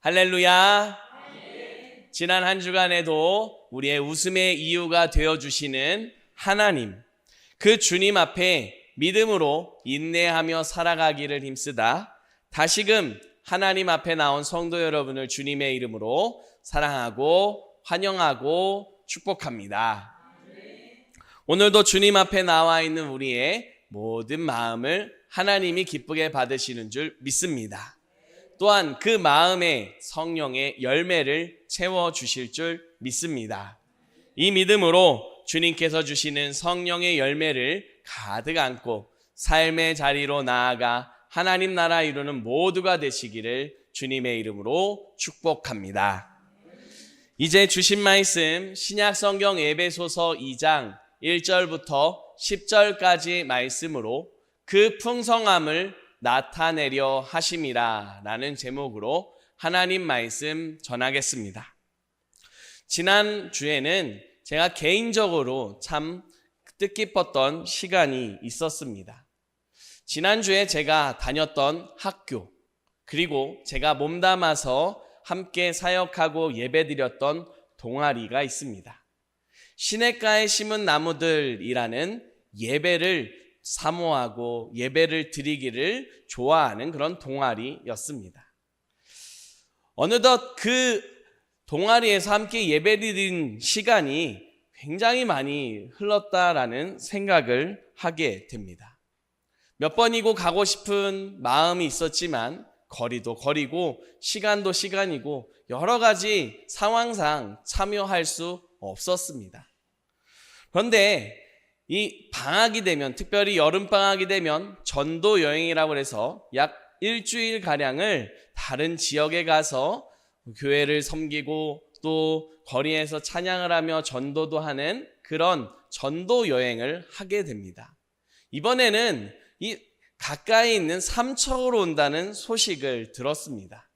할렐루야. 지난 한 주간에도 우리의 웃음의 이유가 되어주시는 하나님, 그 주님 앞에 믿음으로 인내하며 살아가기를 힘쓰다 다시금 하나님 앞에 나온 성도 여러분을 주님의 이름으로 사랑하고 환영하고 축복합니다. 오늘도 주님 앞에 나와 있는 우리의 모든 마음을 하나님이 기쁘게 받으시는 줄 믿습니다. 또한 그 마음에 성령의 열매를 채워주실 줄 믿습니다. 이 믿음으로 주님께서 주시는 성령의 열매를 가득 안고 삶의 자리로 나아가 하나님 나라 이루는 모두가 되시기를 주님의 이름으로 축복합니다. 이제 주신 말씀 신약 성경 에베소서 2장 1절부터 10절까지 말씀으로 그 풍성함을 나타내려 하심이라 라는 제목으로 하나님 말씀 전하겠습니다. 지난 주에는 제가 개인적으로 참 뜻깊었던 시간이 있었습니다. 지난주에 제가 다녔던 학교, 그리고 제가 몸담아서 함께 사역하고 예배드렸던 동아리가 있습니다. 시냇가에 심은 나무들이라는 예배를 사모하고 예배를 드리기를 좋아하는 그런 동아리였습니다. 어느덧 그 동아리에서 함께 예배드린 시간이 굉장히 많이 흘렀다라는 생각을 하게 됩니다. 몇 번이고 가고 싶은 마음이 있었지만 거리도 거리고 시간도 시간이고 여러 가지 상황상 참여할 수 없었습니다. 그런데 이 방학이 되면, 특별히 여름방학이 되면 전도 여행이라고 해서 약 일주일가량을 다른 지역에 가서 교회를 섬기고 또 거리에서 찬양을 하며 전도도 하는 그런 전도 여행을 하게 됩니다. 이번에는 이 가까이 있는 삼척으로 온다는 소식을 들었습니다.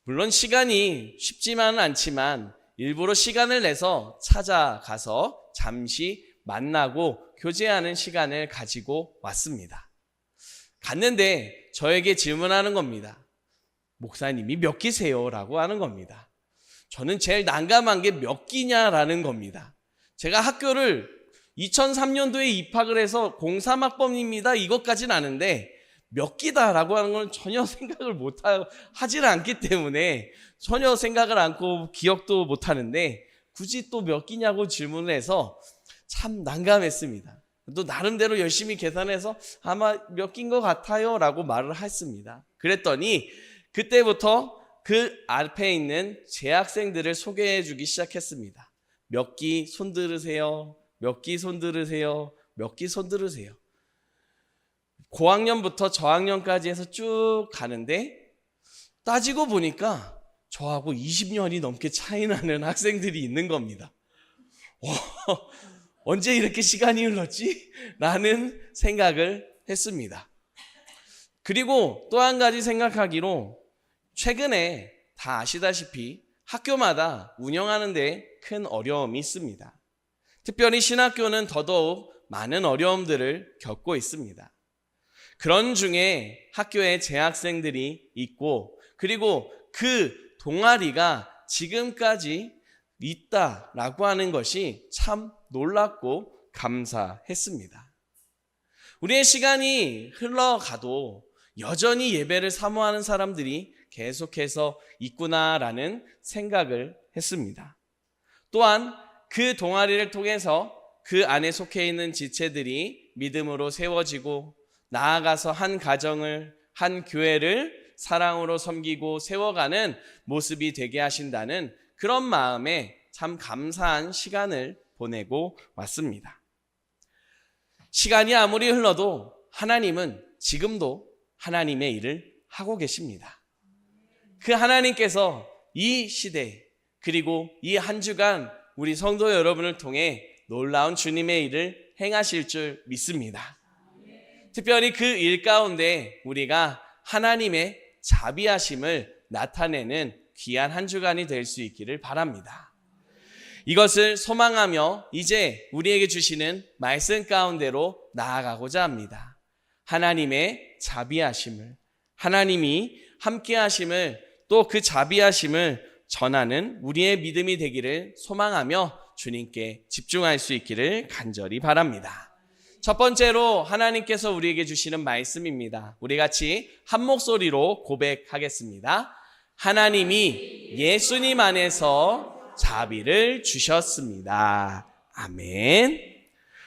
물론 시간이 쉽지만은 않지만 일부러 시간을 내서 찾아가서 잠시 만나고 교제하는 시간을 가지고 왔습니다. 갔는데 저에게 질문하는 겁니다. 목사님이 몇 기세요? 라고 하는 겁니다. 저는 제일 난감한 게 몇 기냐라는 겁니다. 제가 학교를 2003년도에 입학을 해서 03학번입니다. 이것까지는 아는데 몇 기다라고 하는 건 전혀 생각을 하질 않기 때문에 전혀 생각을 않고 기억도 못하는데 굳이 또 몇 기냐고 질문을 해서 참 난감했습니다. 또 나름대로 열심히 계산해서 아마 몇 기인 것 같아요 라고 말을 했습니다. 그랬더니 그때부터 그 앞에 있는 재학생들을 소개해 주기 시작했습니다. 몇 기 손 들으세요. 몇 기 손 들으세요. 몇 기 손 들으세요. 고학년부터 저학년까지 해서 쭉 가는데 따지고 보니까 저하고 20년이 넘게 차이 나는 학생들이 있는 겁니다. 언제 이렇게 시간이 흘렀지? 라는 생각을 했습니다. 그리고 또 한 가지 생각하기로 최근에 다 아시다시피 학교마다 운영하는 데 큰 어려움이 있습니다. 특별히 신학교는 더더욱 많은 어려움들을 겪고 있습니다. 그런 중에 학교에 재학생들이 있고 그리고 그 동아리가 지금까지 있다라고 하는 것이 참 놀랍고 감사했습니다. 우리의 시간이 흘러가도 여전히 예배를 사모하는 사람들이 계속해서 있구나라는 생각을 했습니다. 또한 그 동아리를 통해서 그 안에 속해 있는 지체들이 믿음으로 세워지고 나아가서 한 가정을, 한 교회를 사랑으로 섬기고 세워가는 모습이 되게 하신다는 그런 마음에 참 감사한 시간을 보내고 왔습니다. 시간이 아무리 흘러도 하나님은 지금도 하나님의 일을 하고 계십니다. 그 하나님께서 이 시대 그리고 이 한 주간 우리 성도 여러분을 통해 놀라운 주님의 일을 행하실 줄 믿습니다. 특별히 그 일 가운데 우리가 하나님의 자비하심을 나타내는 귀한 한 주간이 될 수 있기를 바랍니다. 이것을 소망하며 이제 우리에게 주시는 말씀 가운데로 나아가고자 합니다. 하나님의 자비하심을, 하나님이 함께 하심을 또 그 자비하심을 전하는 우리의 믿음이 되기를 소망하며 주님께 집중할 수 있기를 간절히 바랍니다. 첫 번째로 하나님께서 우리에게 주시는 말씀입니다. 우리 같이 한 목소리로 고백하겠습니다. 하나님이 예수님 안에서 자비를 주셨습니다. 아멘.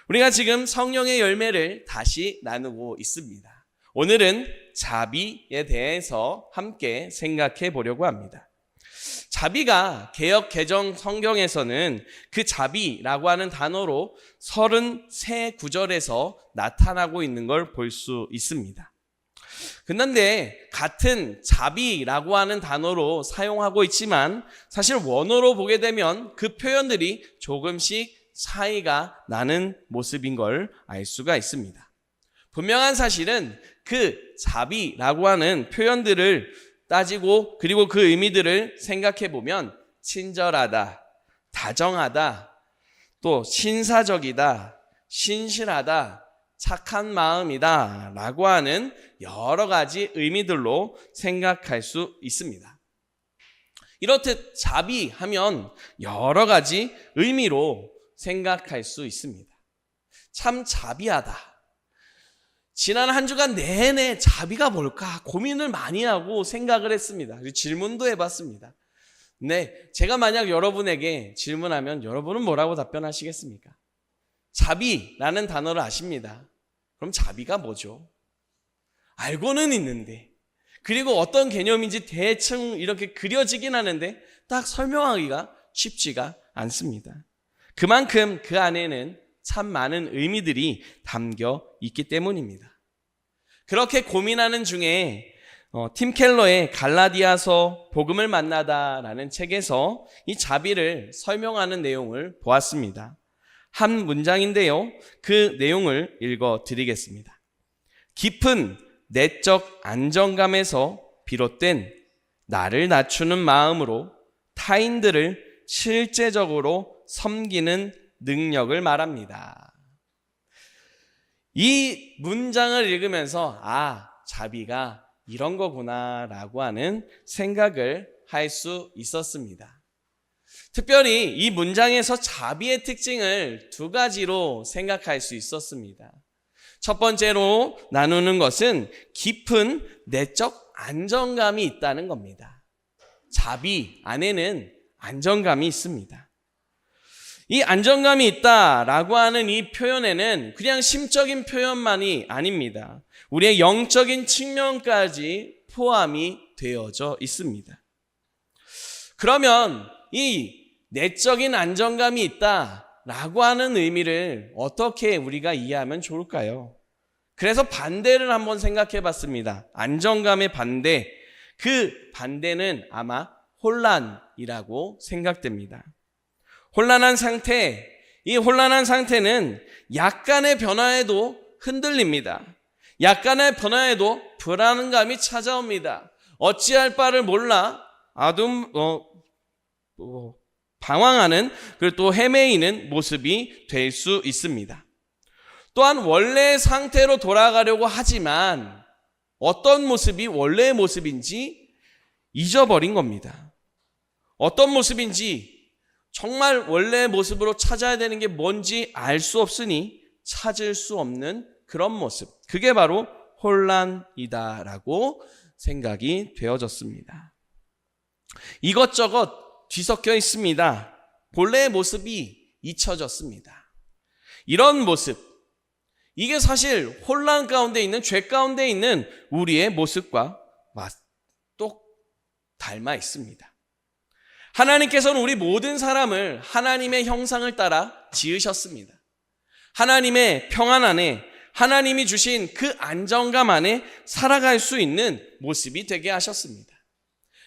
우리가 지금 성령의 열매를 다시 나누고 있습니다. 오늘은 자비에 대해서 함께 생각해 보려고 합니다. 자비가 개역 개정 성경에서는 그 자비라고 하는 단어로 33구절에서 나타나고 있는 걸 볼 수 있습니다. 그런데 같은 자비라고 하는 단어로 사용하고 있지만 사실 원어로 보게 되면 그 표현들이 조금씩 차이가 나는 모습인 걸 알 수가 있습니다. 분명한 사실은 그 자비라고 하는 표현들을 따지고 그리고 그 의미들을 생각해 보면 친절하다, 다정하다, 또 신사적이다, 신실하다, 착한 마음이다 라고 하는 여러 가지 의미들로 생각할 수 있습니다. 이렇듯 자비하면 여러 가지 의미로 생각할 수 있습니다. 참 자비하다. 지난 한 주간 내내 자비가 뭘까 고민을 많이 하고 생각을 했습니다. 그리고 질문도 해봤습니다. 네, 제가 만약 여러분에게 질문하면 여러분은 뭐라고 답변하시겠습니까? 자비라는 단어를 아십니다. 그럼 자비가 뭐죠? 알고는 있는데 그리고 어떤 개념인지 대충 이렇게 그려지긴 하는데 딱 설명하기가 쉽지가 않습니다. 그만큼 그 안에는 참 많은 의미들이 담겨 있기 때문입니다. 그렇게 고민하는 중에 팀 켈러의 갈라디아서 복음을 만나다라는 책에서 이 자비를 설명하는 내용을 보았습니다. 한 문장인데요. 그 내용을 읽어드리겠습니다. 깊은 내적 안정감에서 비롯된 나를 낮추는 마음으로 타인들을 실제적으로 섬기는 능력을 말합니다. 이 문장을 읽으면서 자비가 이런 거구나 라고 하는 생각을 할 수 있었습니다. 특별히 이 문장에서 자비의 특징을 두 가지로 생각할 수 있었습니다. 첫 번째로 나누는 것은 깊은 내적 안정감이 있다는 겁니다. 자비 안에는 안정감이 있습니다. 이 안정감이 있다라고 하는 이 표현에는 그냥 심적인 표현만이 아닙니다. 우리의 영적인 측면까지 포함이 되어져 있습니다. 그러면 이 내적인 안정감이 있다라고 하는 의미를 어떻게 우리가 이해하면 좋을까요? 그래서 반대를 한번 생각해 봤습니다. 안정감의 반대. 그 반대는 아마 혼란이라고 생각됩니다. 혼란한 상태, 이 혼란한 상태는 약간의 변화에도 흔들립니다. 약간의 변화에도 불안감이 찾아옵니다. 어찌할 바를 몰라 방황하는 그리고 또 헤매이는 모습이 될 수 있습니다. 또한 원래의 상태로 돌아가려고 하지만 어떤 모습이 원래의 모습인지 잊어버린 겁니다. 어떤 모습인지 정말 원래의 모습으로 찾아야 되는 게 뭔지 알 수 없으니 찾을 수 없는 그런 모습. 그게 바로 혼란이다라고 생각이 되어졌습니다. 이것저것 뒤섞여 있습니다. 본래의 모습이 잊혀졌습니다. 이런 모습, 이게 사실 혼란 가운데 있는 죄 가운데 있는 우리의 모습과 똑 닮아 있습니다. 하나님께서는 우리 모든 사람을 하나님의 형상을 따라 지으셨습니다. 하나님의 평안 안에 하나님이 주신 그 안정감 안에 살아갈 수 있는 모습이 되게 하셨습니다.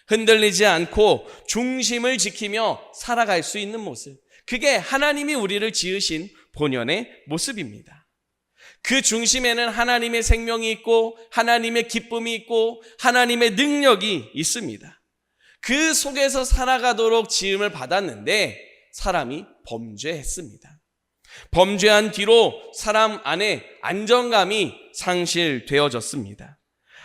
흔들리지 않고 중심을 지키며 살아갈 수 있는 모습. 그게 하나님이 우리를 지으신 본연의 모습입니다. 그 중심에는 하나님의 생명이 있고 하나님의 기쁨이 있고 하나님의 능력이 있습니다. 그 속에서 살아가도록 지음을 받았는데 사람이 범죄했습니다. 범죄한 뒤로 사람 안에 안정감이 상실되어졌습니다.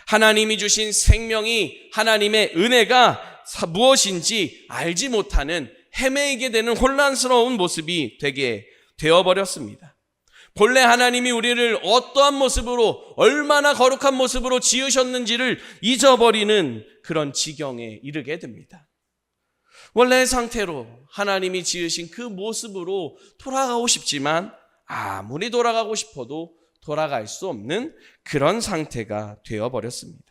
하나님이 주신 생명이, 하나님의 은혜가 무엇인지 알지 못하는 헤매이게 되는 혼란스러운 모습이 되게 되어버렸습니다. 본래 하나님이 우리를 어떠한 모습으로, 얼마나 거룩한 모습으로 지으셨는지를 잊어버리는 그런 지경에 이르게 됩니다. 원래의 상태로 하나님이 지으신 그 모습으로 돌아가고 싶지만 아무리 돌아가고 싶어도 돌아갈 수 없는 그런 상태가 되어버렸습니다.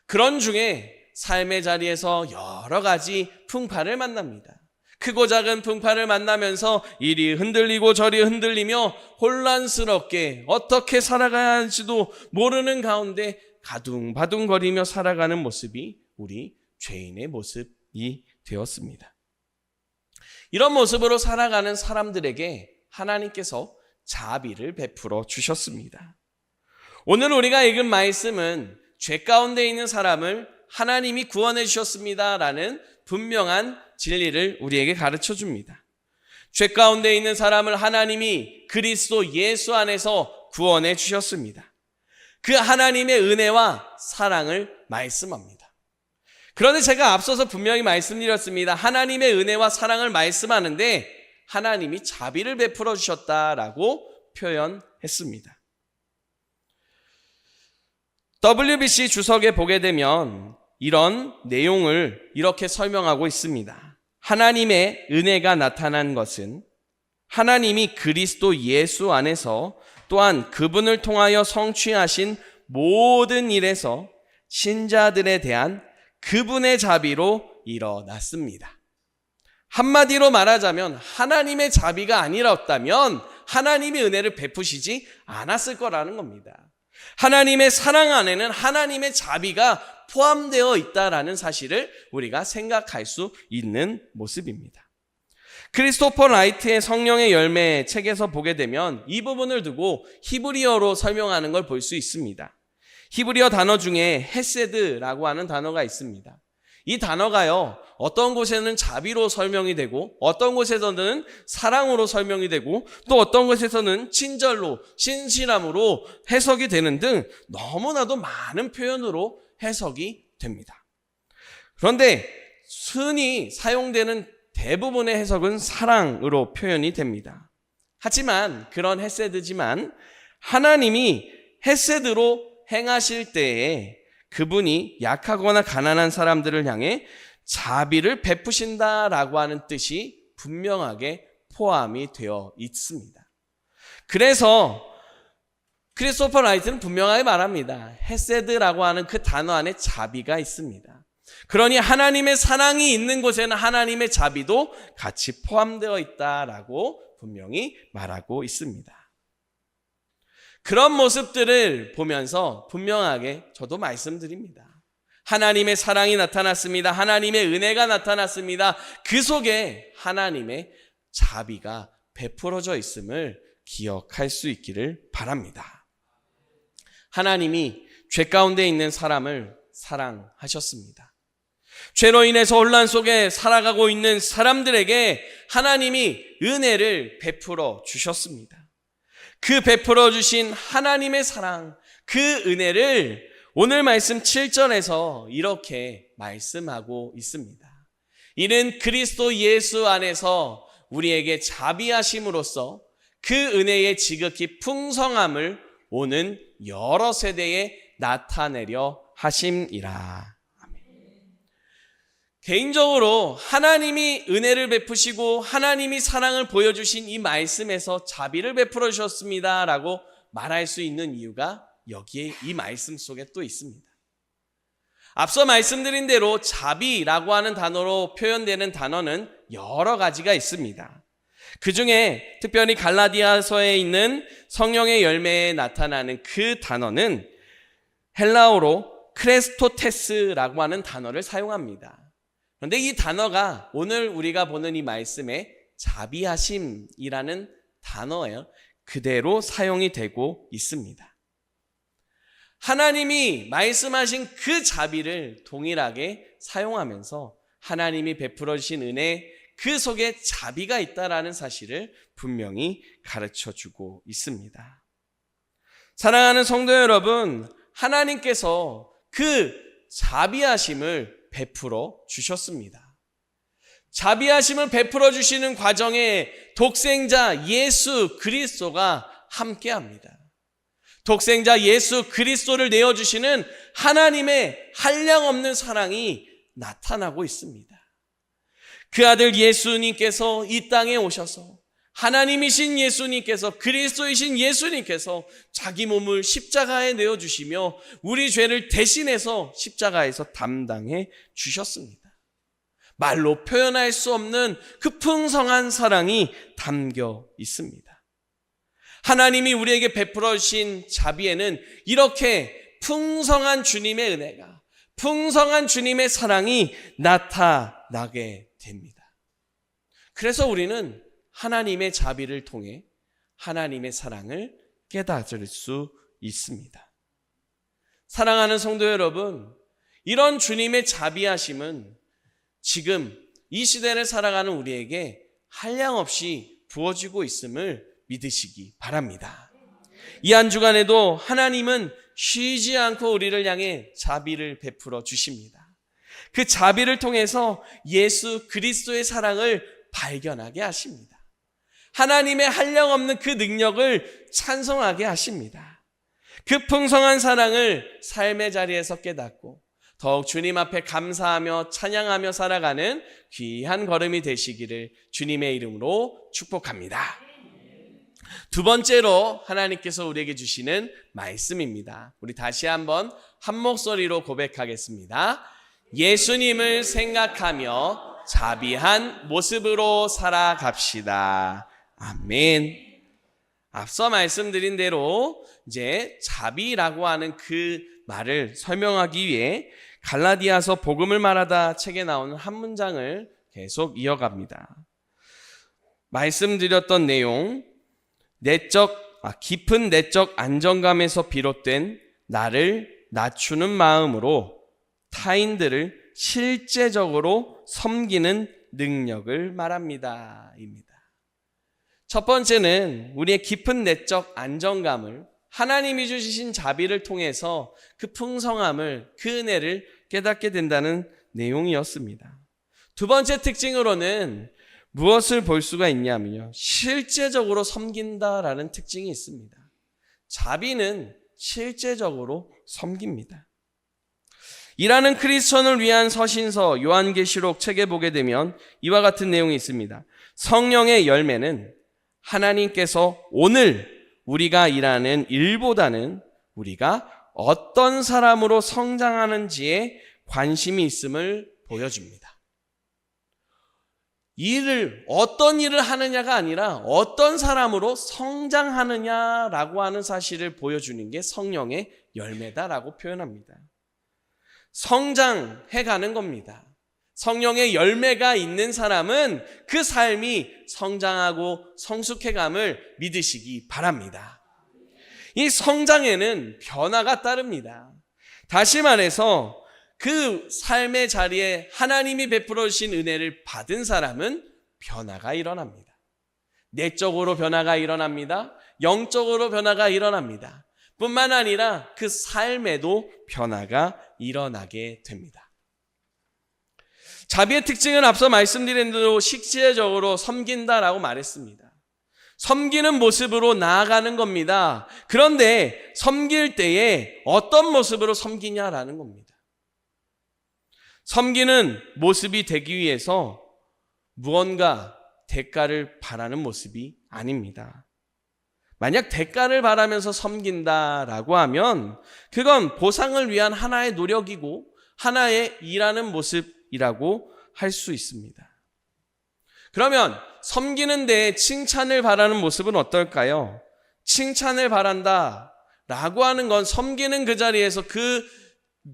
그런 중에 삶의 자리에서 여러 가지 풍파를 만납니다. 크고 작은 풍파를 만나면서 이리 흔들리고 저리 흔들리며 혼란스럽게 어떻게 살아가야 할지도 모르는 가운데 가둥바둥거리며 살아가는 모습이 우리 죄인의 모습이 되었습니다. 이런 모습으로 살아가는 사람들에게 하나님께서 자비를 베풀어 주셨습니다. 오늘 우리가 읽은 말씀은 죄 가운데 있는 사람을 하나님이 구원해 주셨습니다라는 분명한 진리를 우리에게 가르쳐 줍니다. 죄 가운데 있는 사람을 하나님이 그리스도 예수 안에서 구원해 주셨습니다. 그 하나님의 은혜와 사랑을 말씀합니다. 그런데 제가 앞서서 분명히 말씀드렸습니다. 하나님의 은혜와 사랑을 말씀하는데 하나님이 자비를 베풀어 주셨다라고 표현했습니다. WBC 주석에 보게 되면 이런 내용을 이렇게 설명하고 있습니다. 하나님의 은혜가 나타난 것은 하나님이 그리스도 예수 안에서 또한 그분을 통하여 성취하신 모든 일에서 신자들에 대한 그분의 자비로 일어났습니다. 한마디로 말하자면 하나님의 자비가 아니었다면 하나님이 은혜를 베푸시지 않았을 거라는 겁니다. 하나님의 사랑 안에는 하나님의 자비가 포함되어 있다라는 사실을 우리가 생각할 수 있는 모습입니다. 크리스토퍼 라이트의 성령의 열매 책에서 보게 되면 이 부분을 두고 히브리어로 설명하는 걸 볼 수 있습니다. 히브리어 단어 중에 헤세드라고 하는 단어가 있습니다. 이 단어가요, 어떤 곳에는 자비로 설명이 되고 어떤 곳에서는 사랑으로 설명이 되고 또 어떤 곳에서는 친절로, 신실함으로 해석이 되는 등 너무나도 많은 표현으로 해석이 됩니다. 그런데 흔히 사용되는 대부분의 해석은 사랑으로 표현이 됩니다. 하지만 그런 헤세드지만 하나님이 헤세드로 행하실 때에 그분이 약하거나 가난한 사람들을 향해 자비를 베푸신다라고 하는 뜻이 분명하게 포함이 되어 있습니다. 그래서 크리스토퍼 라이트는 분명하게 말합니다. 헤세드라고 하는 그 단어 안에 자비가 있습니다. 그러니 하나님의 사랑이 있는 곳에는 하나님의 자비도 같이 포함되어 있다라고 분명히 말하고 있습니다. 그런 모습들을 보면서 분명하게 저도 말씀드립니다. 하나님의 사랑이 나타났습니다. 하나님의 은혜가 나타났습니다. 그 속에 하나님의 자비가 베풀어져 있음을 기억할 수 있기를 바랍니다. 하나님이 죄 가운데 있는 사람을 사랑하셨습니다. 죄로 인해서 혼란 속에 살아가고 있는 사람들에게 하나님이 은혜를 베풀어 주셨습니다. 그 베풀어 주신 하나님의 사랑, 그 은혜를 오늘 말씀 7절에서 이렇게 말씀하고 있습니다. 이는 그리스도 예수 안에서 우리에게 자비하심으로써 그 은혜의 지극히 풍성함을 오는 여러 세대에 나타내려 하심이라. 개인적으로 하나님이 은혜를 베푸시고 하나님이 사랑을 보여주신 이 말씀에서 자비를 베풀어 주셨습니다라고 말할 수 있는 이유가 여기에 이 말씀 속에 또 있습니다. 앞서 말씀드린 대로 자비라고 하는 단어로 표현되는 단어는 여러 가지가 있습니다. 그 중에 특별히 갈라디아서에 있는 성령의 열매에 나타나는 그 단어는 헬라어로 크레스토테스라고 하는 단어를 사용합니다. 그런데 이 단어가 오늘 우리가 보는 이 말씀에 자비하심이라는 단어에 그대로 사용이 되고 있습니다. 하나님이 말씀하신 그 자비를 동일하게 사용하면서 하나님이 베풀어 주신 은혜, 그 속에 자비가 있다라는 사실을 분명히 가르쳐주고 있습니다. 사랑하는 성도 여러분, 하나님께서 그 자비하심을 베풀어 주셨습니다. 자비하심을 베풀어 주시는 과정에 독생자 예수 그리스도가 함께합니다. 독생자 예수 그리스도를 내어주시는 하나님의 한량없는 사랑이 나타나고 있습니다. 그 아들 예수님께서 이 땅에 오셔서 하나님이신 예수님께서 그리스도이신 예수님께서 자기 몸을 십자가에 내어주시며 우리 죄를 대신해서 십자가에서 담당해 주셨습니다. 말로 표현할 수 없는 그 풍성한 사랑이 담겨 있습니다. 하나님이 우리에게 베풀어 주신 자비에는 이렇게 풍성한 주님의 은혜가, 풍성한 주님의 사랑이 나타나게 됩니다. 그래서 우리는 하나님의 자비를 통해 하나님의 사랑을 깨달을 수 있습니다. 사랑하는 성도 여러분, 이런 주님의 자비하심은 지금 이 시대를 살아가는 우리에게 한량없이 부어지고 있음을 믿으시기 바랍니다. 이 한 주간에도 하나님은 쉬지 않고 우리를 향해 자비를 베풀어 주십니다. 그 자비를 통해서 예수 그리스도의 사랑을 발견하게 하십니다. 하나님의 한량없는 그 능력을 찬송하게 하십니다. 그 풍성한 사랑을 삶의 자리에서 깨닫고 더욱 주님 앞에 감사하며 찬양하며 살아가는 귀한 걸음이 되시기를 주님의 이름으로 축복합니다. 두 번째로 하나님께서 우리에게 주시는 말씀입니다. 우리 다시 한번 한 목소리로 고백하겠습니다. 예수님을 생각하며 자비한 모습으로 살아갑시다. 아멘. 앞서 말씀드린 대로 이제 자비라고 하는 그 말을 설명하기 위해 갈라디아서 복음을 말하다 책에 나오는 한 문장을 계속 이어갑니다. 말씀드렸던 내용, 깊은 내적 안정감에서 비롯된 나를 낮추는 마음으로 타인들을 실제적으로 섬기는 능력을 말합니다. 입니다. 첫 번째는 우리의 깊은 내적 안정감을 하나님이 주신 자비를 통해서 그 풍성함을, 그 은혜를 깨닫게 된다는 내용이었습니다. 두 번째 특징으로는 무엇을 볼 수가 있냐면요, 실제적으로 섬긴다라는 특징이 있습니다. 자비는 실제적으로 섬깁니다. 일하는 크리스천을 위한 서신서 요한계시록 책에 보게 되면 이와 같은 내용이 있습니다. 성령의 열매는 하나님께서 오늘 우리가 일하는 일보다는 우리가 어떤 사람으로 성장하는지에 관심이 있음을 보여줍니다. 어떤 일을 하느냐가 아니라 어떤 사람으로 성장하느냐라고 하는 사실을 보여주는 게 성령의 열매다라고 표현합니다. 성장해가는 겁니다. 성령의 열매가 있는 사람은 그 삶이 성장하고 성숙해감을 믿으시기 바랍니다. 이 성장에는 변화가 따릅니다. 다시 말해서 그 삶의 자리에 하나님이 베풀어 주신 은혜를 받은 사람은 변화가 일어납니다. 내적으로 변화가 일어납니다. 영적으로 변화가 일어납니다. 뿐만 아니라 그 삶에도 변화가 일어나게 됩니다. 자비의 특징은 앞서 말씀드린 대로 실제적으로 섬긴다라고 말했습니다. 섬기는 모습으로 나아가는 겁니다. 그런데 섬길 때에 어떤 모습으로 섬기냐라는 겁니다. 섬기는 모습이 되기 위해서 무언가 대가를 바라는 모습이 아닙니다. 만약 대가를 바라면서 섬긴다라고 하면 그건 보상을 위한 하나의 노력이고 하나의 일하는 모습이라고 할 수 있습니다. 그러면 섬기는 데에 칭찬을 바라는 모습은 어떨까요? 칭찬을 바란다라고 하는 건 섬기는 그 자리에서 그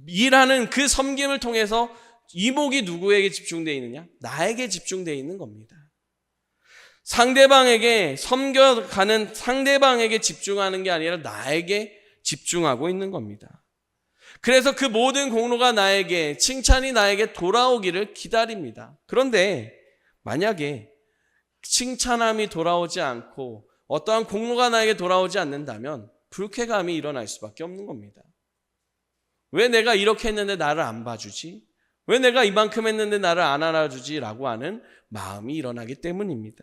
일하는 그 섬김을 통해서 이목이 누구에게 집중되어 있느냐? 나에게 집중되어 있는 겁니다. 상대방에게 섬겨가는 상대방에게 집중하는 게 아니라 나에게 집중하고 있는 겁니다. 그래서 그 모든 공로가 나에게, 칭찬이 나에게 돌아오기를 기다립니다. 그런데 만약에 칭찬함이 돌아오지 않고 어떠한 공로가 나에게 돌아오지 않는다면 불쾌감이 일어날 수밖에 없는 겁니다. 왜 내가 이렇게 했는데 나를 안 봐주지? 왜 내가 이만큼 했는데 나를 안 알아주지? 라고 하는 마음이 일어나기 때문입니다.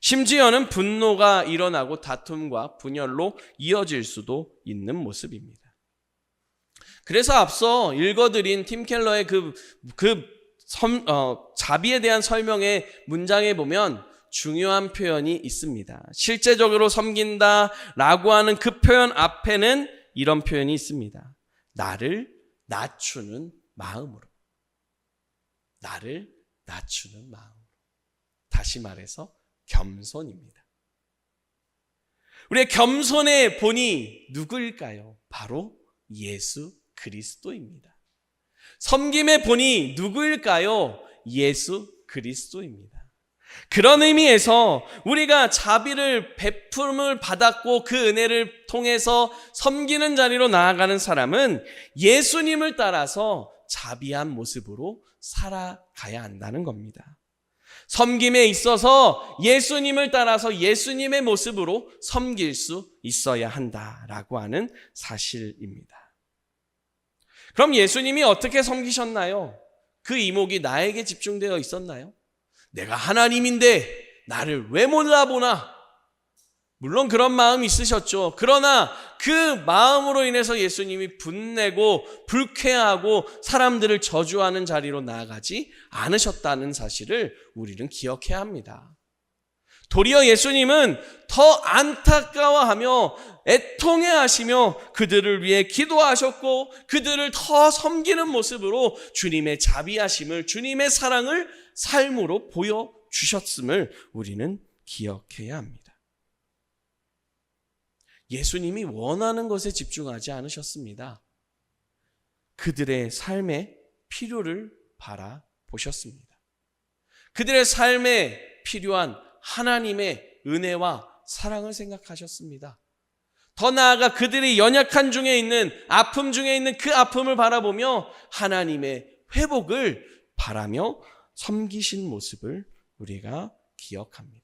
심지어는 분노가 일어나고 다툼과 분열로 이어질 수도 있는 모습입니다. 그래서 앞서 읽어드린 팀 켈러의 자비에 대한 설명의 문장에 보면 중요한 표현이 있습니다. 실제적으로 섬긴다라고 하는 그 표현 앞에는 이런 표현이 있습니다. 나를 낮추는 마음으로. 나를 낮추는 마음으로. 다시 말해서 겸손입니다. 우리의 겸손의 본이 누구일까요? 바로 예수 그리스도입니다. 섬김의 본이 누구일까요? 예수 그리스도입니다. 그런 의미에서 우리가 자비를 베품을 받았고 그 은혜를 통해서 섬기는 자리로 나아가는 사람은 예수님을 따라서 자비한 모습으로 살아가야 한다는 겁니다. 섬김에 있어서 예수님을 따라서 예수님의 모습으로 섬길 수 있어야 한다라고 하는 사실입니다. 그럼 예수님이 어떻게 섬기셨나요? 그 이목이 나에게 집중되어 있었나요? 내가 하나님인데 나를 왜 몰라보나? 물론 그런 마음이 있으셨죠. 그러나 그 마음으로 인해서 예수님이 분내고 불쾌하고 사람들을 저주하는 자리로 나아가지 않으셨다는 사실을 우리는 기억해야 합니다. 도리어 예수님은 더 안타까워하며 애통해하시며 그들을 위해 기도하셨고 그들을 더 섬기는 모습으로 주님의 자비하심을, 주님의 사랑을 삶으로 보여주셨음을 우리는 기억해야 합니다. 예수님이 원하는 것에 집중하지 않으셨습니다. 그들의 삶의 필요를 바라보셨습니다. 그들의 삶에 필요한 하나님의 은혜와 사랑을 생각하셨습니다. 더 나아가 그들이 연약한 중에 있는, 아픔 중에 있는 그 아픔을 바라보며 하나님의 회복을 바라며 섬기신 모습을 우리가 기억합니다.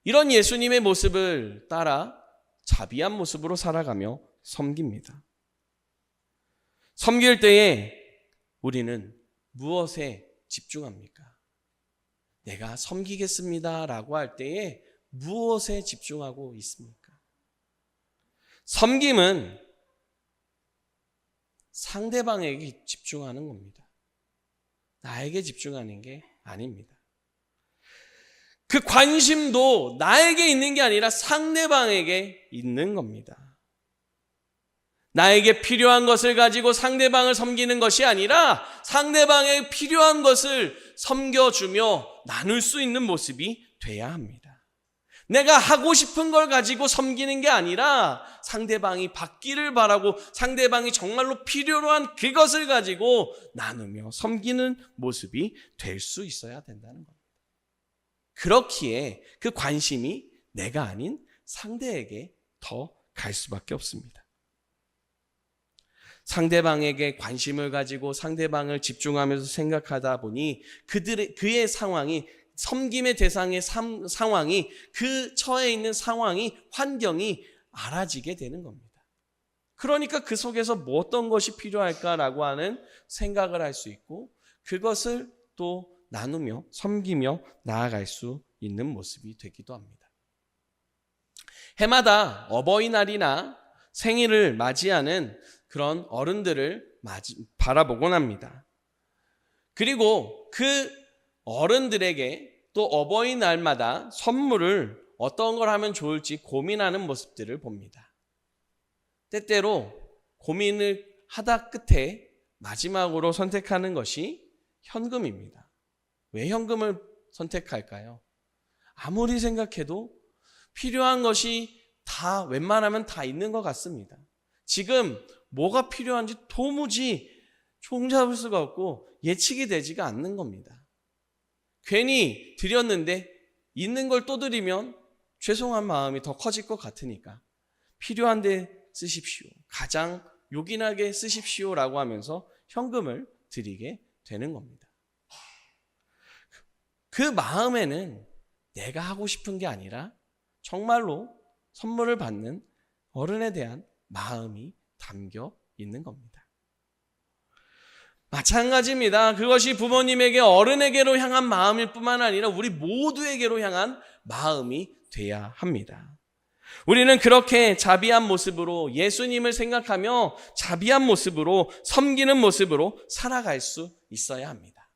이런 예수님의 모습을 따라 자비한 모습으로 살아가며 섬깁니다. 섬길 때에 우리는 무엇에 집중합니까? 내가 섬기겠습니다 라고 할 때에 무엇에 집중하고 있습니까? 섬김은 상대방에게 집중하는 겁니다. 나에게 집중하는 게 아닙니다. 그 관심도 나에게 있는 게 아니라 상대방에게 있는 겁니다. 나에게 필요한 것을 가지고 상대방을 섬기는 것이 아니라 상대방에 필요한 것을 섬겨주며 나눌 수 있는 모습이 돼야 합니다. 내가 하고 싶은 걸 가지고 섬기는 게 아니라 상대방이 받기를 바라고 상대방이 정말로 필요로 한 그것을 가지고 나누며 섬기는 모습이 될 수 있어야 된다는 겁니다. 그렇기에 그 관심이 내가 아닌 상대에게 더 갈 수밖에 없습니다. 상대방에게 관심을 가지고 상대방을 집중하면서 생각하다 보니 그의 상황이, 섬김의 대상의 상황이, 그 처해 있는 상황이, 환경이 알아지게 되는 겁니다. 그러니까 그 속에서 뭐 어떤 것이 필요할까라고 하는 생각을 할 수 있고 그것을 또 나누며 섬기며 나아갈 수 있는 모습이 되기도 합니다. 해마다 어버이날이나 생일을 맞이하는 그런 어른들을 바라보곤 합니다. 그리고 그 어른들에게 또 어버이날마다 선물을 어떤 걸 하면 좋을지 고민하는 모습들을 봅니다. 때때로 고민을 하다 끝에 마지막으로 선택하는 것이 현금입니다. 왜 현금을 선택할까요? 아무리 생각해도 필요한 것이 다 웬만하면 다 있는 것 같습니다. 지금 뭐가 필요한지 도무지 종잡을 수가 없고 예측이 되지가 않는 겁니다. 괜히 드렸는데 있는 걸 또 드리면 죄송한 마음이 더 커질 것 같으니까 필요한데 쓰십시오. 가장 요긴하게 쓰십시오라고 하면서 현금을 드리게 되는 겁니다. 그 마음에는 내가 하고 싶은 게 아니라 정말로 선물을 받는 어른에 대한 마음이 담겨 있는 겁니다. 마찬가지입니다. 그것이 부모님에게, 어른에게로 향한 마음일 뿐만 아니라 우리 모두에게로 향한 마음이 돼야 합니다. 우리는 그렇게 자비한 모습으로, 예수님을 생각하며 자비한 모습으로, 섬기는 모습으로 살아갈 수 있어야 합니다.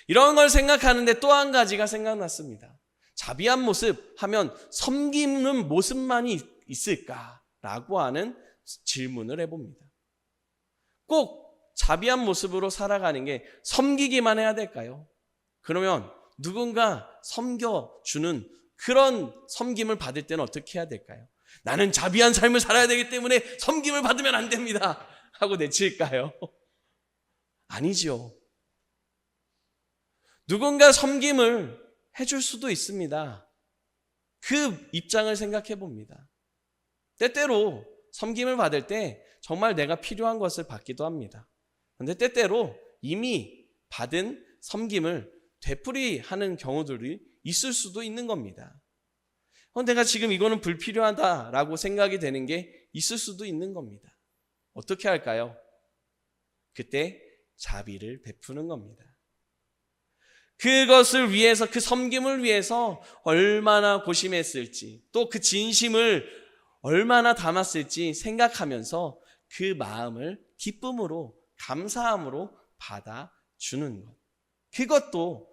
이런 걸 생각하는데 또 한 가지가 생각났습니다. 자비한 모습 하면 섬기는 모습만이 있을까라고 하는 질문을 해봅니다. 꼭 자비한 모습으로 살아가는 게 섬기기만 해야 될까요? 그러면 누군가 섬겨주는 그런 섬김을 받을 때는 어떻게 해야 될까요? 나는 자비한 삶을 살아야 되기 때문에 섬김을 받으면 안 됩니다 하고 내칠까요? 아니죠. 누군가 섬김을 해줄 수도 있습니다. 그 입장을 생각해 봅니다. 때때로 섬김을 받을 때 정말 내가 필요한 것을 받기도 합니다. 그런데 때때로 이미 받은 섬김을 되풀이하는 경우들이 있을 수도 있는 겁니다. 내가 지금 이거는 불필요하다라고 생각이 되는 게 있을 수도 있는 겁니다. 어떻게 할까요? 그때 자비를 베푸는 겁니다. 그것을 위해서, 그 섬김을 위해서 얼마나 고심했을지, 또 그 진심을 얼마나 담았을지 생각하면서 그 마음을 기쁨으로, 감사함으로 받아주는 것. 그것도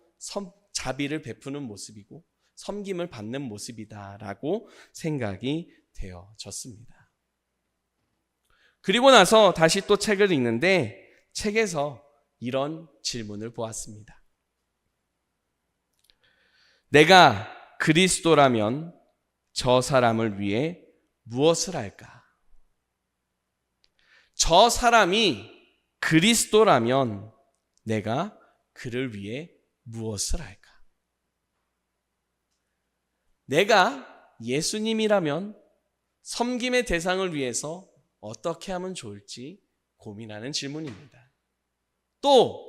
자비를 베푸는 모습이고 섬김을 받는 모습이다라고 생각이 되어졌습니다. 그리고 나서 다시 또 책을 읽는데 책에서 이런 질문을 보았습니다. 내가 그리스도라면 저 사람을 위해 무엇을 할까? 저 사람이 그리스도라면 내가 그를 위해 무엇을 할까? 내가 예수님이라면 섬김의 대상을 위해서 어떻게 하면 좋을지 고민하는 질문입니다. 또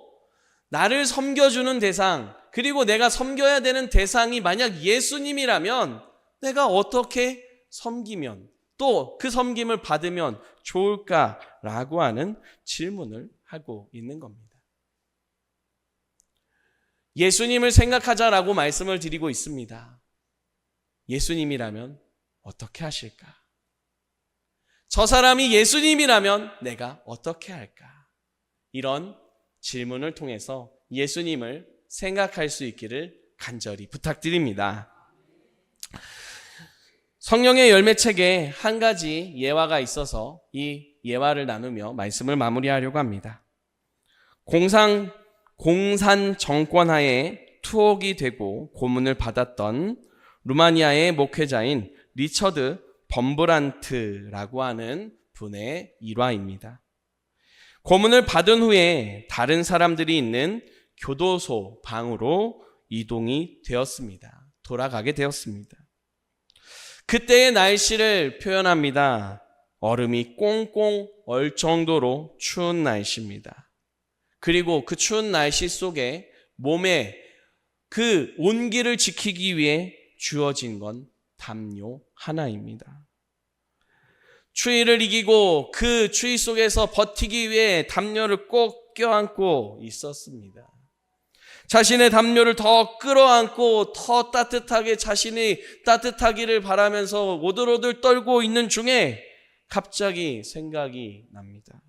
나를 섬겨주는 대상, 그리고 내가 섬겨야 되는 대상이 만약 예수님이라면 내가 어떻게 섬기면, 또 그 섬김을 받으면 좋을까라고 하는 질문을 하고 있는 겁니다. 예수님을 생각하자라고 말씀을 드리고 있습니다. 예수님이라면 어떻게 하실까? 저 사람이 예수님이라면 내가 어떻게 할까? 이런 질문을 통해서 예수님을 생각할 수 있기를 간절히 부탁드립니다. 성령의 열매책에 한 가지 예화가 있어서 이 예화를 나누며 말씀을 마무리하려고 합니다. 공산 정권하에 투옥이 되고 고문을 받았던 루마니아의 목회자인 리처드 범브란트라고 하는 분의 일화입니다. 고문을 받은 후에 다른 사람들이 있는 교도소 방으로 이동이 되었습니다. 돌아가게 되었습니다. 그때의 날씨를 표현합니다. 얼음이 꽁꽁 얼 정도로 추운 날씨입니다. 그리고 그 추운 날씨 속에 몸에 그 온기를 지키기 위해 주어진 건 담요 하나입니다. 추위를 이기고 그 추위 속에서 버티기 위해 담요를 꼭 껴안고 있었습니다. 자신의 담요를 더 끌어안고 더 따뜻하게 자신이 따뜻하기를 바라면서 오들오들 떨고 있는 중에 갑자기 생각이 납니다.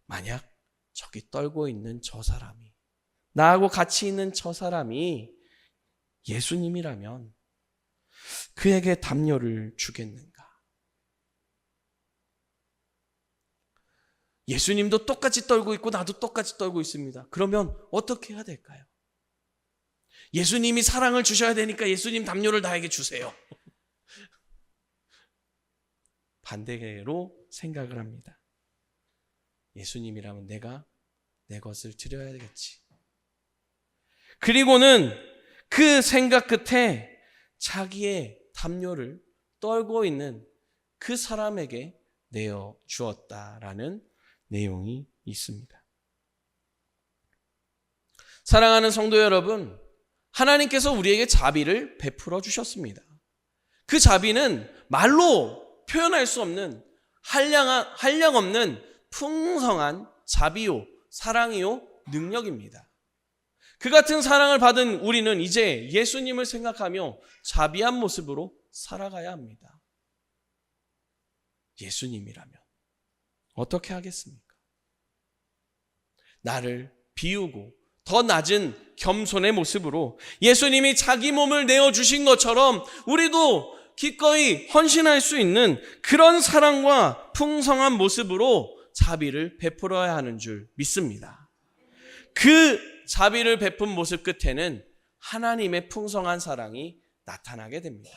만약 저기 떨고 있는 저 사람이, 나하고 같이 있는 저 사람이 예수님이라면 그에게 담요를 주겠는가? 예수님도 똑같이 떨고 있고 나도 똑같이 떨고 있습니다. 그러면 어떻게 해야 될까요? 예수님이 사랑을 주셔야 되니까 예수님 담요를 나에게 주세요. 반대로 생각을 합니다. 예수님이라면 내가 내 것을 드려야 되겠지. 그리고는 그 생각 끝에 자기의 담요를 떨고 있는 그 사람에게 내어 주었다라는 내용이 있습니다. 사랑하는 성도 여러분, 하나님께서 우리에게 자비를 베풀어 주셨습니다. 그 자비는 말로 표현할 수 없는 한량 없는 풍성한 자비요, 사랑이요, 능력입니다. 그 같은 사랑을 받은 우리는 이제 예수님을 생각하며 자비한 모습으로 살아가야 합니다. 예수님이라면 어떻게 하겠습니까? 나를 비우고 더 낮은 겸손의 모습으로 예수님이 자기 몸을 내어주신 것처럼 우리도 기꺼이 헌신할 수 있는 그런 사랑과 풍성한 모습으로 자비를 베풀어야 하는 줄 믿습니다. 그 자비를 베푼 모습 끝에는 하나님의 풍성한 사랑이 나타나게 됩니다.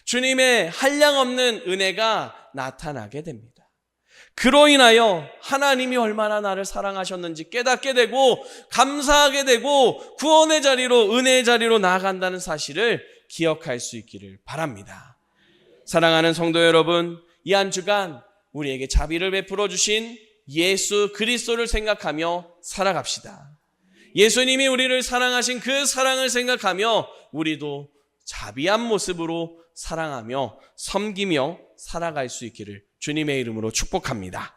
주님의 한량없는 은혜가 나타나게 됩니다. 그로 인하여 하나님이 얼마나 나를 사랑하셨는지 깨닫게 되고 감사하게 되고 구원의 자리로, 은혜의 자리로 나아간다는 사실을 기억할 수 있기를 바랍니다. 사랑하는 성도 여러분, 이 한 주간 우리에게 자비를 베풀어 주신 예수 그리스도를 생각하며 살아갑시다. 예수님이 우리를 사랑하신 그 사랑을 생각하며 우리도 자비한 모습으로 사랑하며 섬기며 살아갈 수 있기를 주님의 이름으로 축복합니다.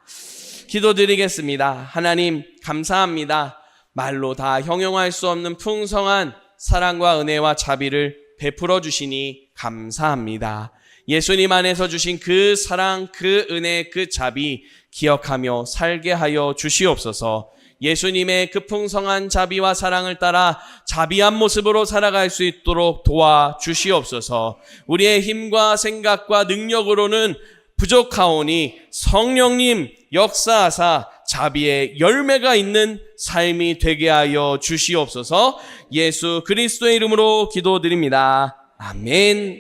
기도드리겠습니다. 하나님 감사합니다. 말로 다 형용할 수 없는 풍성한 사랑과 은혜와 자비를 베풀어 주시니 감사합니다. 예수님 안에서 주신 그 사랑, 그 은혜, 그 자비 기억하며 살게 하여 주시옵소서. 예수님의 그 풍성한 자비와 사랑을 따라 자비한 모습으로 살아갈 수 있도록 도와주시옵소서. 우리의 힘과 생각과 능력으로는 부족하오니 성령님 역사하사 자비의 열매가 있는 삶이 되게 하여 주시옵소서. 예수 그리스도의 이름으로 기도드립니다. 아멘.